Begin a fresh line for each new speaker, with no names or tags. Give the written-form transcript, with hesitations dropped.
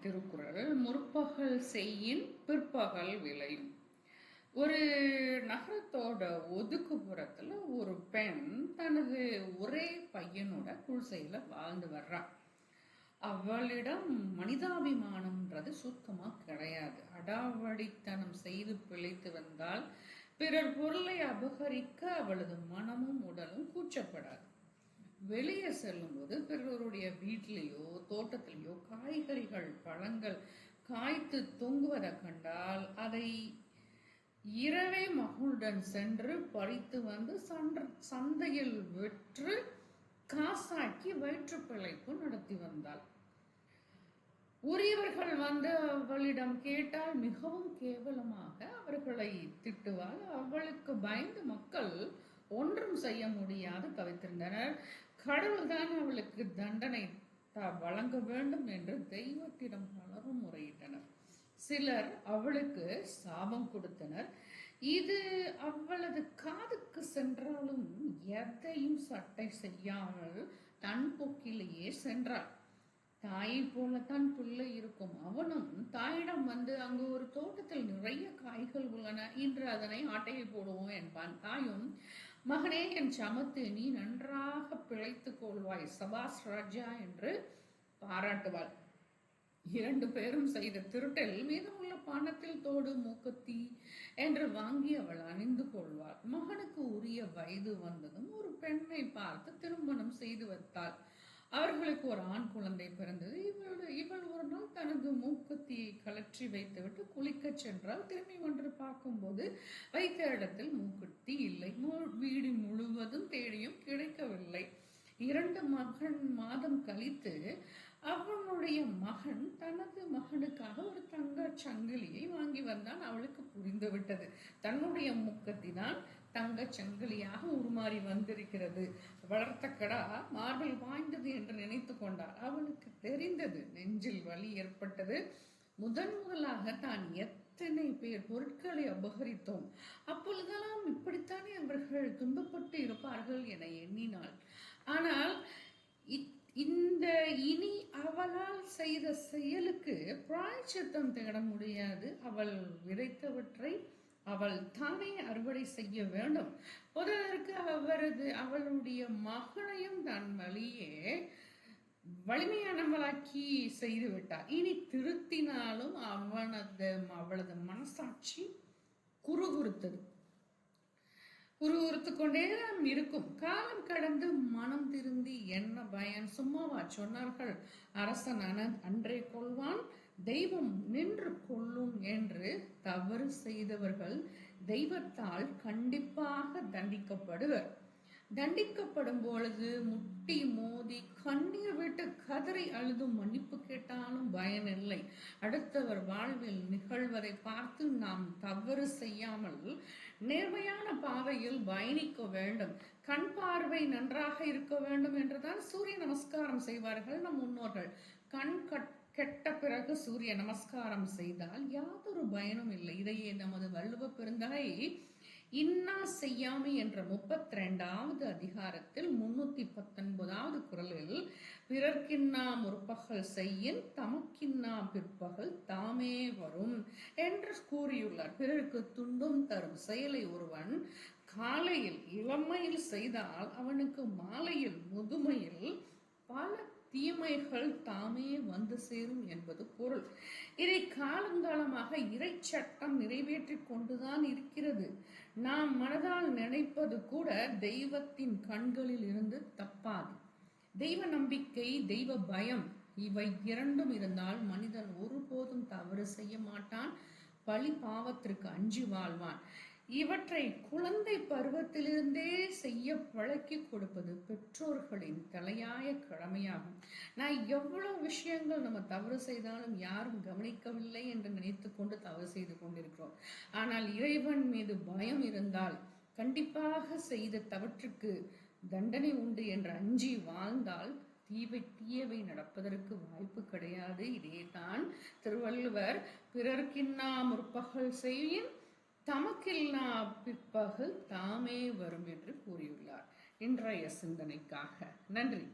திருக்குறள். முற்பகல் செய்யின் பிற்பகல் விளையும். ஒரு நகரத்தோட ஒதுக்குப்புறத்துல ஒரு பெண் தனது ஒரே பையனோட குடிசையில வாழ்ந்து வர்றா. அவளிடம் மனிதாபிமானம்ன்றது சுத்தமா கிடையாது. அடாவடித்தனம் செய்து பிழைத்து வந்தால் பிறர் பொருளை அபகரிக்க அவளது மனமும் உடலும் கூச்சப்படாது. வெளியே செல்லும்போது பிறருடைய வீட்டிலேயோ தோட்டத்திலேயோ காய்கறிகள் பழங்கள் காய்த்து தொங்குவதை கண்டால் அதை இரவே மகளுடன் சென்று பறித்து வந்து சந்தையில் விற்று காசாக்கி வயிற்று பிழைப்பு நடத்தி வந்தாள். உரியவர்கள் வந்து அவளிடம் கேட்டால் மிகவும் கேவலமாக அவர்களை திட்டுவாள். அவளுக்கு பயந்து மக்கள் ஒன்றும் செய்ய முடியாது தவித்திருந்தனர். கடவுள்தான் அவளுக்கு தண்டனை வழங்க வேண்டும் என்று தெய்வத்திடம் பலரும் முறையிட்டனர். சிலர் அவளுக்கு சாபம் கொடுத்தனர். இது அவளது காதுக்கு சென்றாலும் எதையும் சட்டை செய்யாமல் தன் போக்கிலேயே சென்றாள். தாயை போலத்தான் பிள்ளை இருக்கும். அவனும் தாயிடம் வந்து அங்கு ஒரு தோட்டத்தில் நிறைய காய்கள் உள்ளன, இன்று அதனை ஆட்டையை போடுவோம் என்பான். தாயும், மகனே என் சமத்து, நீ நன்றாக பிழைத்துக் கொள்வாய், சபாஸ் ராஜா என்று பாராட்டுவாள். இரண்டு பேரும் செய்த திருட்டில் மீதமுள்ள பணத்தில் தோடு மூக்கத்தி என்று வாங்கி அவள் அணிந்து கொள்வாள். மகனுக்கு உரிய வயது வந்ததும் ஒரு பெண்ணை பார்த்து திருமணம் செய்து வைத்தாள். அவர்களுக்கு ஒரு ஆண் குழந்தை பிறந்தது. இவள் ஒரு நாள் தனது மூக்குத்தியை கலற்றி வைத்துவிட்டு குளிக்க சென்றால் திரும்பி ஒன்று பார்க்கும்போது வைத்த இடத்தில் மூக்குத்தி இல்லை. வீடு முழுவதும் தேடியும் கிடைக்கவில்லை. 2 மாதம் கழித்து அவனுடைய மகன் தனது மகனுக்காக ஒரு தங்க சங்கிலியை வாங்கி வந்தான். அவளுக்கு புரிந்து விட்டது, தன்னுடைய மூக்கத்தி தான் தங்க சங்கிலியாக உருமாறி வந்திருக்கிறது. வளர்த்த கடா மார்பில் வாய்ந்தது என்று நினைத்து கொண்டாள். அவளுக்கு தெரிந்தது, நெஞ்சில் வலி ஏற்பட்டது. முதலாக தான் எத்தனை பேர் பொருட்களை அபகரித்தோம், அப்பொழுதெல்லாம் இப்படித்தானே அவர்கள் துன்பப்பட்டு இருப்பார்கள் என எண்ணினாள். ஆனால் இனி அவளால் செய்த செயலுக்கு பிராயச்சித்தம் தேட முடியாது. அவள் விதைத்தவற்றை அவள் தானே அறுவடை செய்ய வேண்டும். பொதுவதற்கு அவளுடைய மகனையும் தன் வழியே வலிமையானவளாக்கி செய்து விட்டார். இனி திருத்தினாலும் அவளது மனசாட்சி குறுகுறுத்து கொண்டே இருக்கும். காலம் கடந்து மனம் திருந்தி என்ன பயன்? சும்மாவா சொன்னார்கள், அரசன் அன்றே கொள்வான், தெய்வம் நின்று கொள்ளும் என்று. தவறு செய்தவர்கள் தெய்வத்தால் கண்டிப்பாக தண்டிக்கப்படுவர். தண்டிக்கப்படும் பொழுது முட்டி மோதி கண்ணீர் விட்டு கதறி அழுதும் மன்னிப்பு கேட்டாலும் பயனில்லை. அடுத்தவர் வாழ்வில் நிகழ்வதை பார்த்து நாம் தவறு செய்யாமல் நேர்மையான பாதையில் பயணிக்க வேண்டும். கண் பார்வை நன்றாக இருக்க வேண்டும் என்றுதான் சூரிய நமஸ்காரம் செய்வார்கள் நம் முன்னோர்கள். கண் கெட்ட பிறகு சூரிய நமஸ்காரம் செய்தால் யாதொரு பயனும் இல்லை. இதையே நமது வள்ளுவ பெருந்தகை இன்னா செய்யாமை என்ற 32வது அதிகாரத்தில் 319வது குறளில் பிறர்க்கின்னா முற்பகல் செய்யின் தமக்கின்னா பிற்பகல் தாமே வரும் என்று கூறியுள்ளார். பிறருக்கு துன்பம் தரும் செயலை ஒருவன் காலையில் இளமையில் செய்தால் அவனுக்கு மாலையில் முதுமையில் பல தீமைகள் தாமே வந்து சேரும் என்பது பொருள். இதை காலங்காலமாக இறை சட்டம் நிறைவேற்றி கொண்டுதான் இருக்கிறது. நாம் மனதால் நினைப்பது கூட தெய்வத்தின் கண்களில் இருந்து தப்பாது. தெய்வ நம்பிக்கை, தெய்வ பயம் இவை இரண்டும் இருந்தால் மனிதன் ஒருபோதும் தவறு செய்ய மாட்டான், பழி பாவத்திற்கு அஞ்சி வாழ்வான். இவற்றை குழந்தை பருவத்திலிருந்தே செய்ய பழக்கி கொடுப்பது பெற்றோர்களின் தலையாய கடமையாகும். நான் எவ்வளவு விஷயங்கள் நம்ம தவறு செய்தாலும் யாரும் கவனிக்கவில்லை என்று நினைத்து கொண்டு தவறு செய்து கொண்டிருக்கிறோம். ஆனால் இறைவன் மீது பயம் இருந்தால் கண்டிப்பாக செய்த தவற்றுக்கு தண்டனை உண்டு என்று அஞ்சி வாழ்ந்தால் தீயவை நடப்பதற்கு வாய்ப்பு கிடையாது. இதேதான் திருவள்ளுவர் பிறர்க்கின்னா முற்பகல் செய்யின் தமக்கில்லா பிற்பகல் தாமே வரும் என்று கூறியுள்ளார். இன்றைய சிந்தனைக்காக நன்றி.